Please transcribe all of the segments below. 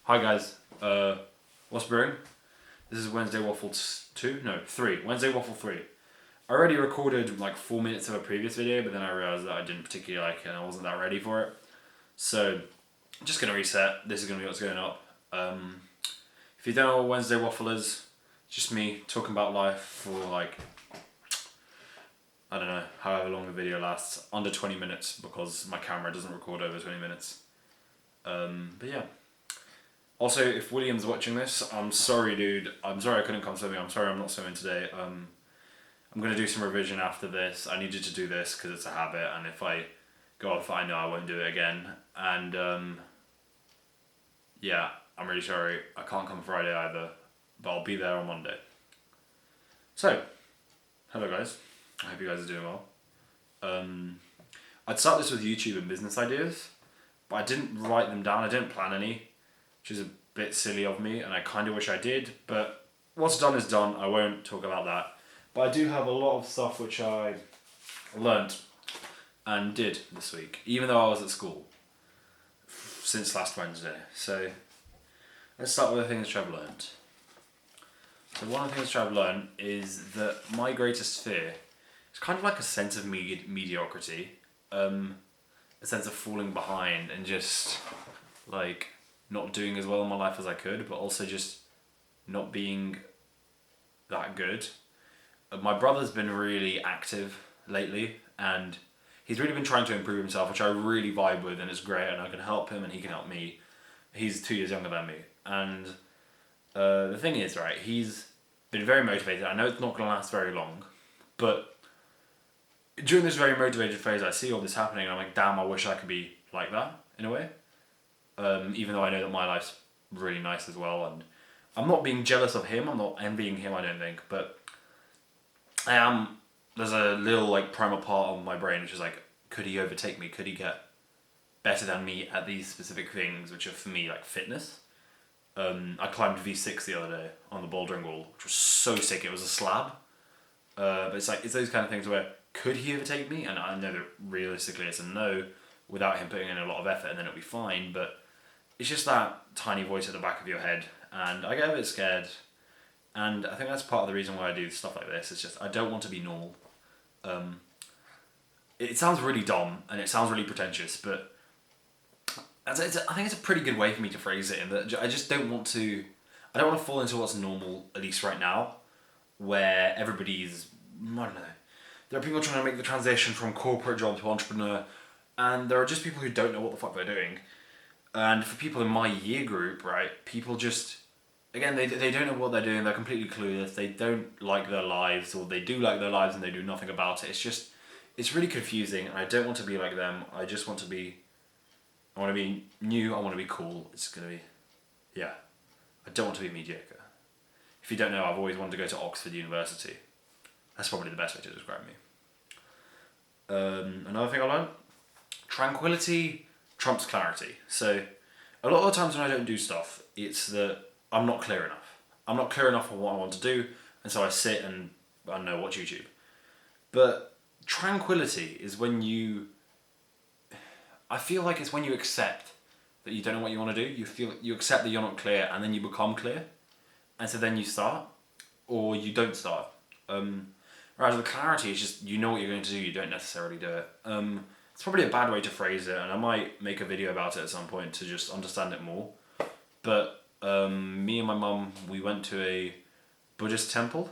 Hi guys, what's brewing? This is Wednesday Waffle 2? No, 3. Wednesday Waffle 3. I already recorded like 4 minutes of a previous video, but then I realised that I didn't particularly like it and I wasn't that ready for it. So, I'm just going to reset. This is going to be what's going up. If you don't know what Wednesday Waffle is, it's just me talking about life for like, I don't know, however long the video lasts. Under 20 minutes because my camera doesn't record over 20 minutes. But yeah. Also, if William's watching this, I'm sorry, dude. I'm sorry I couldn't come swimming. I'm sorry I'm not swimming today. I'm gonna do some revision after this. I need you to do this because it's a habit, and if I go off, I know I won't do it again. And yeah, I'm really sorry. I can't come Friday either, but I'll be there on Monday. So, hello guys. I hope you guys are doing well. I'd start this with YouTube and business ideas, but I didn't write them down. I didn't plan any, which is a bit silly of me, and I kind of wish I did, but what's done is done. I won't talk about that. But I do have a lot of stuff which I learnt and did this week, even though I was at school since last Wednesday. So let's start with the things which I've learnt. So one of the things which I've learnt is that my greatest fear is kind of like a sense of mediocrity, a sense of falling behind and just like not doing as well in my life as I could, but also just not being that good. My brother's been really active lately, and he's really been trying to improve himself, which I really vibe with, and it's great, and I can help him, and he can help me. He's 2 years younger than me, and the thing is, right, he's been very motivated. I know it's not going to last very long, but during this very motivated phase, I see all this happening, and I'm like, damn, I wish I could be like that, in a way. Even though I know that my life's really nice as well, and I'm not being jealous of him, I'm not envying him, I don't think, but I am, there's a little like primal part of my brain which is like, could he overtake me, could he get better than me at these specific things which are for me like fitness. I climbed V6 the other day on the bouldering wall, which was so sick. It was a slab, but it's like, it's those kind of things where could he overtake me, and I know that realistically it's a no without him putting in a lot of effort, and then it'll be fine, but it's just that tiny voice at the back of your head, and I get a bit scared, and I think that's part of the reason why I do stuff like this. It's just, I don't want to be normal. It sounds really dumb, and it sounds really pretentious, but I think it's a pretty good way for me to phrase it, in that I just don't want to, I don't want to fall into what's normal, at least right now, where everybody's, I don't know, there are people trying to make the transition from corporate job to entrepreneur, and there are just people who don't know what the fuck they're doing. And for people in my year group, right, people just, again, they don't know what they're doing, they're completely clueless, they don't like their lives, or they do like their lives and they do nothing about it. It's just, it's really confusing, and I don't want to be like them. I just want to be, I want to be new, I want to be cool. It's going to be, yeah, I don't want to be mediocre. If you don't know, I've always wanted to go to Oxford University. That's probably the best way to describe me. Another thing I learned, tranquility trumps clarity. So a lot of the times when I don't do stuff, it's that I'm not clear enough. I'm not clear enough on what I want to do, and so I sit and, I don't know, watch YouTube. But tranquility is when you, I feel like it's when you accept that you don't know what you want to do. You accept that you're not clear, and then you become clear, and so then you start, or you don't start. Whereas the clarity is just, you know what you're going to do, you don't necessarily do it. It's probably a bad way to phrase it, and I might make a video about it at some point to just understand it more. But me and my mum, we went to a Buddhist temple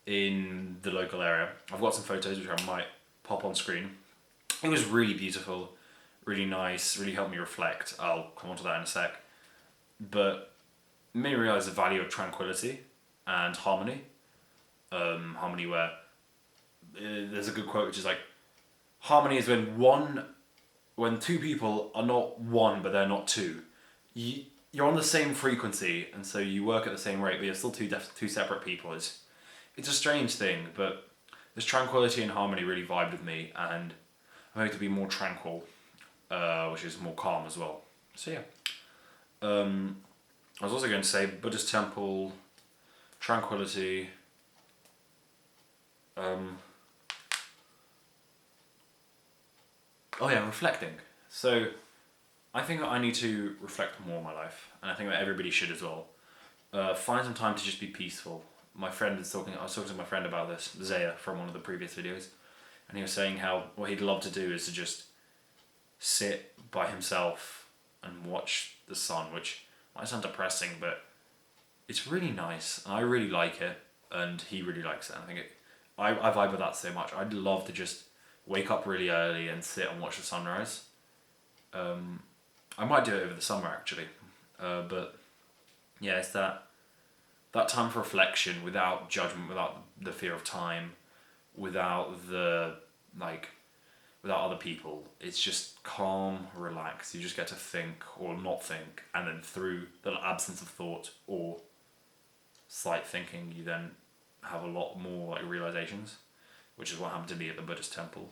in the local area. I've got some photos which I might pop on screen. It was really beautiful, really nice, really helped me reflect. I'll come on to that in a sec. But it made me realise the value of tranquility and harmony. Harmony where there's a good quote which is like, harmony is when two people are not one but they're not two. You're on the same frequency, and so you work at the same rate, but you're still two separate people. It's a strange thing, but this tranquility and harmony really vibed with me, and I'm hoping to be more tranquil, which is more calm as well. So yeah. I was also going to say Buddhist temple, tranquility. Oh yeah, reflecting. So I think that I need to reflect more on my life, and I think that everybody should as well. Find some time to just be peaceful. I was talking to my friend about this, Zaya, from one of the previous videos, and he was saying how what he'd love to do is to just sit by himself and watch the sun, which might sound depressing, but it's really nice. I really like it, and he really likes it. And I vibe with that so much. I'd love to just wake up really early and sit and watch the sunrise. I might do it over the summer actually, but yeah, it's that time for reflection without judgment, without the fear of time, without the like, without other people. It's just calm, relaxed. You just get to think or not think, and then through the absence of thought or slight thinking, you then have a lot more like realizations, which is what happened to me at the Buddhist temple.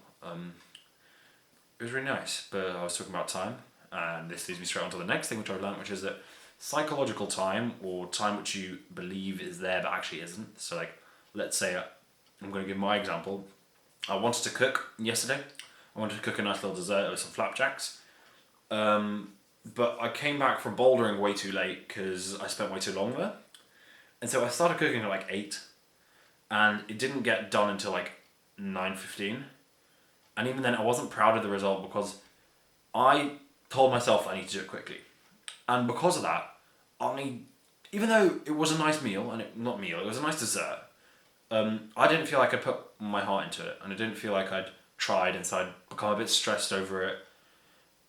It was really nice, but I was talking about time, and this leads me straight on to the next thing which I've learned, which is that psychological time, or time which you believe is there but actually isn't. So like, let's say I'm going to give my example. I wanted to cook yesterday. I wanted to cook a nice little dessert with some flapjacks. But I came back from bouldering way too late because I spent way too long there. And so I started cooking at like 8, and it didn't get done until like 9:15. And even then I wasn't proud of the result because I told myself I need to do it quickly. And because of that, even though it was a nice meal, and it was a nice dessert, I didn't feel like I put my heart into it, and I didn't feel like I'd tried, and so I'd become a bit stressed over it,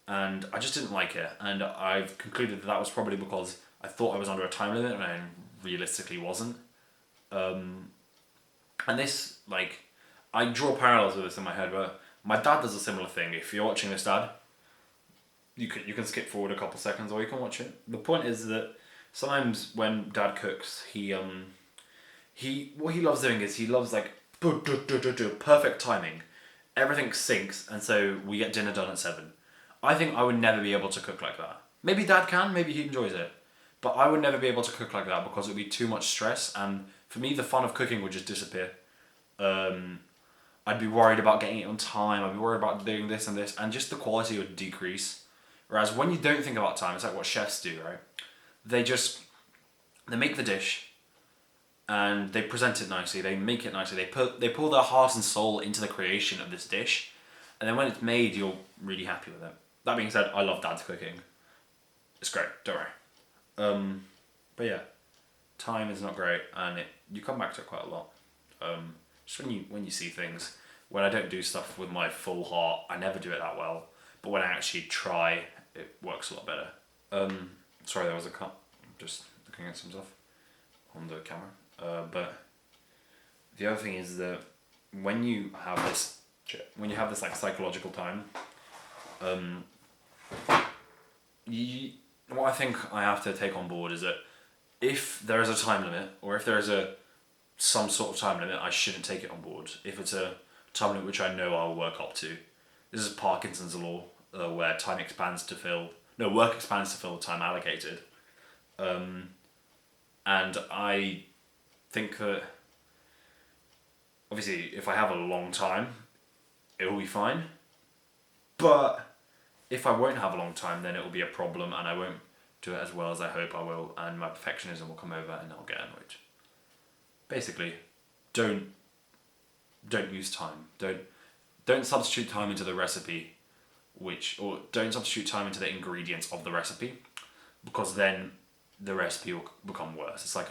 and I just didn't like it. And I've concluded that was probably because I thought I was under a time limit, and I realistically wasn't. And this, like, I draw parallels with this in my head, but my dad does a similar thing. If you're watching this, Dad, you can skip forward a couple seconds or you can watch it. The point is that sometimes when Dad cooks, he what he loves doing is he loves like perfect timing. Everything syncs, and so we get dinner done at 7. I think I would never be able to cook like that. Maybe Dad can, maybe he enjoys it, but I would never be able to cook like that because it would be too much stress, and for me the fun of cooking would just disappear. I'd be worried about getting it on time. I'd be worried about doing this and this, and just the quality would decrease. Whereas when you don't think about time, it's like what chefs do, right? They make the dish, and they present it nicely. They make it nicely. They pour their heart and soul into the creation of this dish, and then when it's made, you're really happy with it. That being said, I love Dad's cooking. It's great. Don't worry. But yeah, time is not great, and you come back to it quite a lot. Just when you see things. When I don't do stuff with my full heart, I never do it that well. But when I actually try, it works a lot better. Sorry, there was a cut. I'm just looking at some stuff on the camera. But the other thing is that when you have this like psychological time, what I think I have to take on board is that if there is a time limit, or if there is some sort of time limit, I shouldn't take it on board. If it's a time limit which I know I'll work up to. This is Parkinson's law, where work expands to fill the time allocated. And I think that obviously if I have a long time, it will be fine. But if I won't have a long time, then it will be a problem, and I won't do it as well as I hope I will, and my perfectionism will come over, and I'll get annoyed. Basically, don't use time. Don't substitute time into the recipe, or don't substitute time into the ingredients of the recipe, because then the recipe will become worse. It's like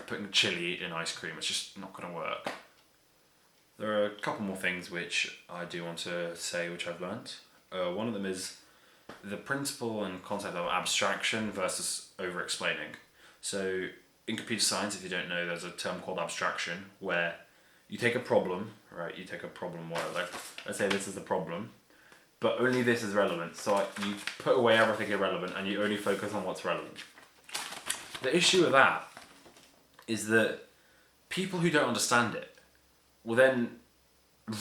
putting chili in ice cream. It's just not going to work. There are a couple more things which I do want to say which I've learnt. One of them is the principle and concept of abstraction versus over-explaining. So in computer science, if you don't know, there's a term called abstraction, where you take a problem, right? You take a problem where, like, let's say this is the problem, but only this is relevant. So you put away everything irrelevant and you only focus on what's relevant. The issue with that is that people who don't understand it will then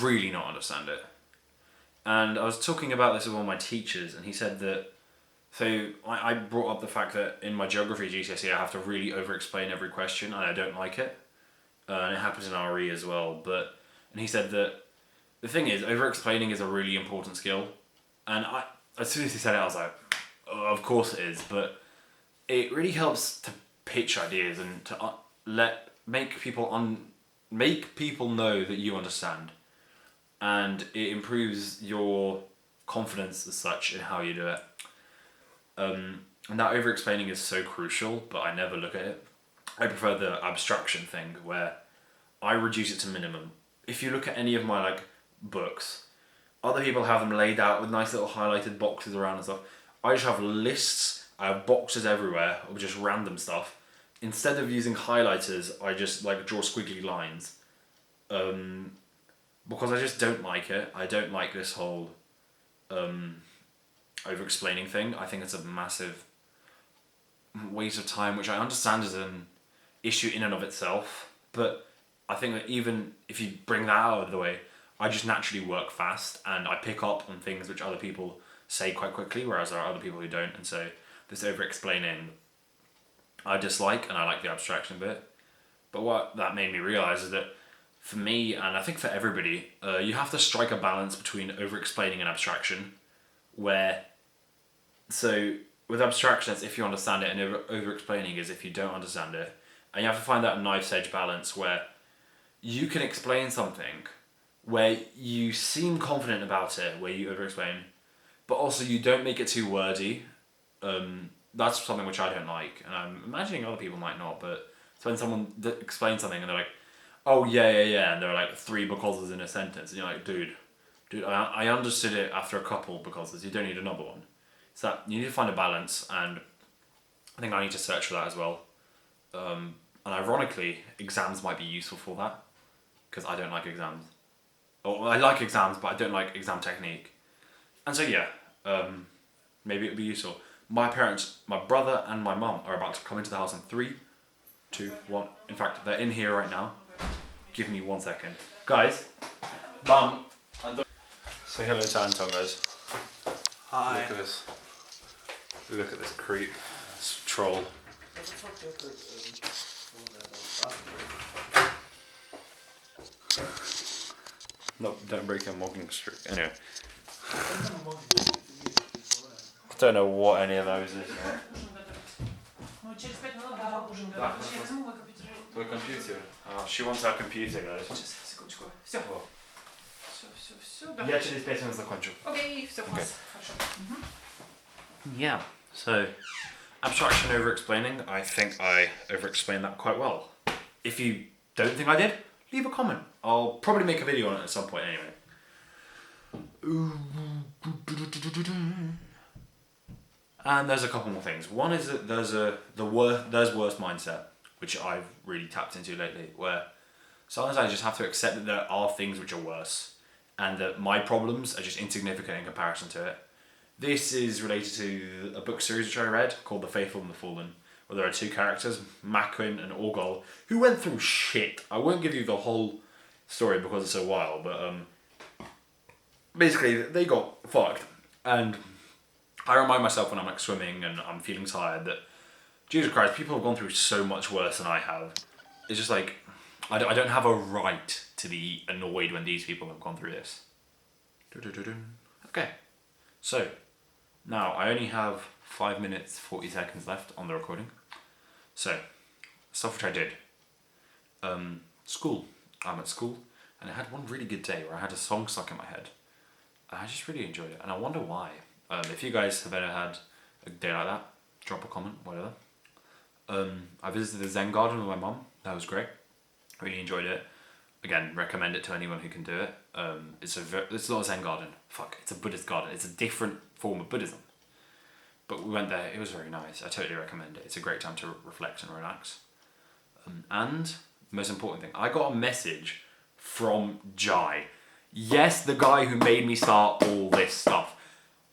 really not understand it. And I was talking about this with one of my teachers, and he said that, so I brought up the fact that in my geography GCSE I have to really over-explain every question, and I don't like it. And it happens in RE as well. And he said that the thing is, over-explaining is a really important skill. And as soon as he said it, I was like, oh, of course it is. But it really helps to pitch ideas and to make people know that you understand, and it improves your confidence as such in how you do it. And that over explaining is so crucial, but I never look at it. I prefer the abstraction thing where I reduce it to minimum. If you look at any of my like books, other people have them laid out with nice little highlighted boxes around and stuff. I just have lists, I have boxes everywhere of just random stuff. Instead of using highlighters, I just like draw squiggly lines. Because I just don't like it. I don't like this whole over explaining thing. I think it's a massive waste of time, which I understand is an issue in and of itself. But I think that even if you bring that out of the way, I just naturally work fast and I pick up on things which other people say quite quickly, whereas there are other people who don't. And so this over explaining I dislike, and I like the abstraction bit. But what that made me realise is that for me, and I think for everybody, you have to strike a balance between over explaining and abstraction, where so with abstraction it's if you understand it, and over explaining is if you don't understand it. And you have to find that knife's edge balance where you can explain something where you seem confident about it, where you over explain, but also you don't make it too wordy. That's something which I don't like, and I'm imagining other people might not, but it's when someone explains something and they're like, oh yeah, and there are like 3 becauses in a sentence, and you're like, dude, I understood it after a couple becauses, you don't need another one. So that, you need to find a balance, and I think I need to search for that as well. And ironically, exams might be useful for that, because I don't like exams. Or I like exams, but I don't like exam technique. And so yeah, maybe it would be useful. My parents, my brother and my mum are about to come into the house in 3, 2, 1. In fact, they're in here right now. Give me 1 second. Guys, Mum. Say hello to Anton, guys. Hi. Look at this. Look at this creep. This troll. No, don't break your mugging streak. Anyway. I don't know what any of those is. Right? Твой компьютер. She wants our computer, guys. Сейчас, секундочку. Все. Все, да. Я через 5 минут закончу. Окей, все, класс. Хорошо. Yeah, so abstraction over explaining, I think I over explained that quite well. If you don't think I did, leave a comment. I'll probably make a video on it at some point anyway. And there's a couple more things. One is that there's worse mindset, which I've really tapped into lately, where sometimes I just have to accept that there are things which are worse, and that my problems are just insignificant in comparison to it. This is related to a book series which I read called The Faithful and the Fallen, where there are 2 characters, Makun and Orgol, who went through shit. I won't give you the whole story because it's a while, but basically they got fucked. And I remind myself when I'm like swimming and I'm feeling tired that, Jesus Christ, people have gone through so much worse than I have. It's just like, I don't have a right to be annoyed when these people have gone through this. Okay, so now I only have 5 minutes 40 seconds left on the recording. So, stuff which I did. School. I'm at school, and I had one really good day where I had a song stuck in my head. I just really enjoyed it, and I wonder why. If you guys have ever had a day like that, drop a comment, whatever. I visited the Zen garden with my mum. That was great. Really enjoyed it. Again, recommend it to anyone who can do it. It's not a Zen garden. It's a Buddhist garden. It's a different form of Buddhism. But we went there. It was very nice. I totally recommend it. It's a great time to reflect and relax. And the most important thing, I got a message from Jai. Yes, the guy who made me start all this stuff.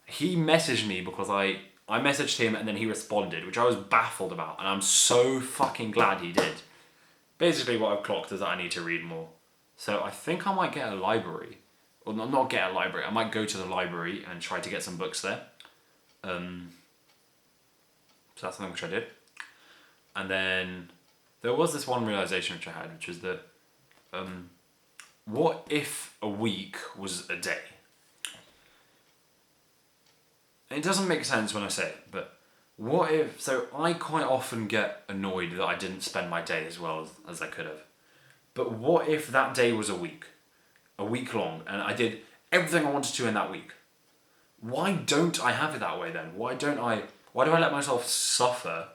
He messaged me because I messaged him and then he responded, which I was baffled about, and I'm so fucking glad he did. Basically what I've clocked is that I need to read more. So I think I might get a library. Or not get a library, I might go to the library and try to get some books there. So that's something which I did. And then there was this one realisation which I had, which was that what if a week was a day? it doesn't make sense when I say it, but what if, so I quite often get annoyed that I didn't spend my day as well as I could have. But what if that day was a week long, and I did everything I wanted to in that week? Why don't I have it that way then? Why do I let myself suffer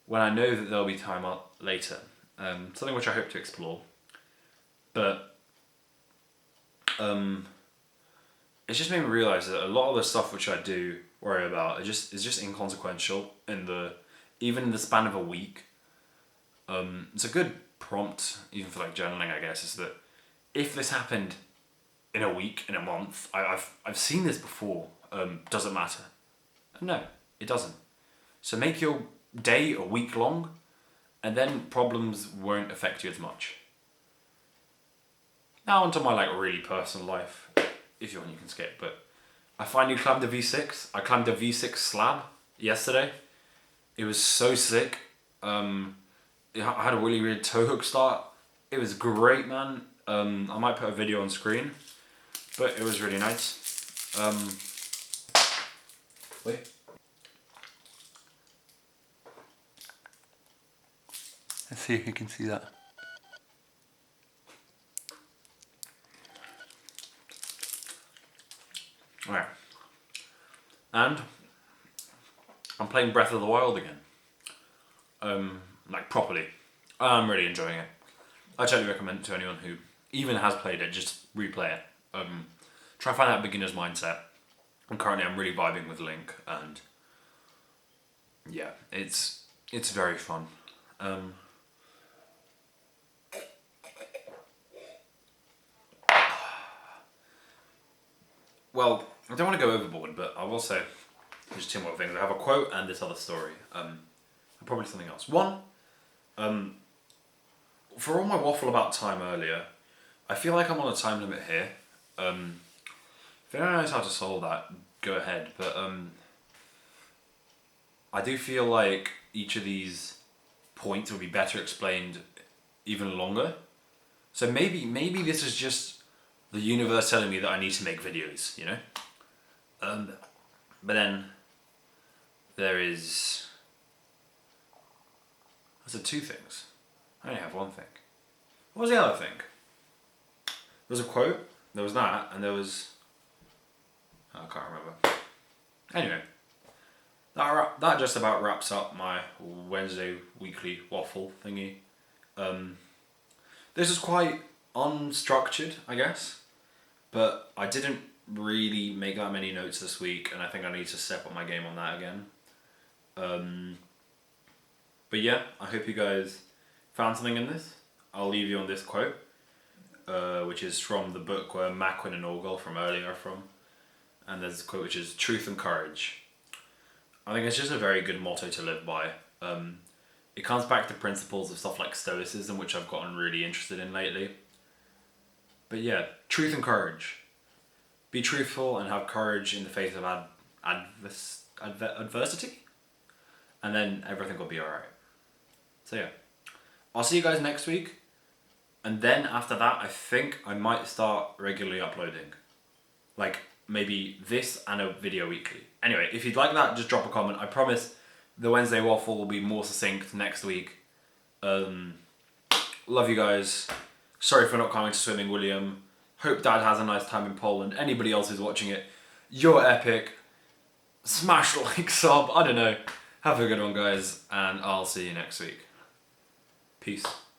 when I know that there'll be time out later? Something which I hope to explore. But it's just made me realise that a lot of the stuff which I do worry about is just inconsequential even in the span of a week. It's a good prompt, even for like journaling, I guess, is that if this happened in a week, in a month, I've seen this before. Does it matter? No, it doesn't. So make your day a week long, and then problems won't affect you as much. Now onto my like really personal life. If you want, you can skip. But I finally climbed the V6. I climbed the V6 slab yesterday. It was so sick. I had a really weird toe hook start. It was great, man. I might put a video on screen, but it was really nice. Wait. Let's see if you can see that. Alright. And I'm playing Breath of the Wild again. Like properly. I'm really enjoying it. I totally recommend it to anyone who even has played it, just replay it. Try and find that beginner's mindset. And currently I'm really vibing with Link, and yeah, it's very fun. Well, I don't want to go overboard, but I will say just two more things. I have a quote and this other story. And probably something else. One, for all my waffle about time earlier, I feel like I'm on a time limit here. If anyone knows how to solve that, go ahead. But I do feel like each of these points would be better explained even longer. So maybe this is just the universe telling me that I need to make videos, you know? But then there's two things. I only have one thing. What was the other thing? There was a quote, there was that, and there was... I can't remember. Anyway, that just about wraps up my Wednesday weekly waffle thingy. This is quite unstructured, I guess, but I didn't really make that many notes this week, and I think I need to step up my game on that again. But yeah, I hope you guys found something in this. I'll leave you on this quote, which is from the book where Macquin and Orgel from earlier are from. And there's a quote which is truth and courage. I think it's just a very good motto to live by. It comes back to principles of stuff like stoicism, which I've gotten really interested in lately. But yeah, truth and courage. Be truthful and have courage in the face of adversity. And then everything will be alright. So yeah, I'll see you guys next week. And then after that, I think I might start regularly uploading. Like maybe this and a video weekly. Anyway, if you'd like that, just drop a comment. I promise the Wednesday waffle will be more succinct next week. Love you guys. Sorry for not coming to Swimming William. Hope Dad has a nice time in Poland. Anybody else who's watching it, you're epic. Smash the like, sub, I don't know. Have a good one, guys, and I'll see you next week. Peace.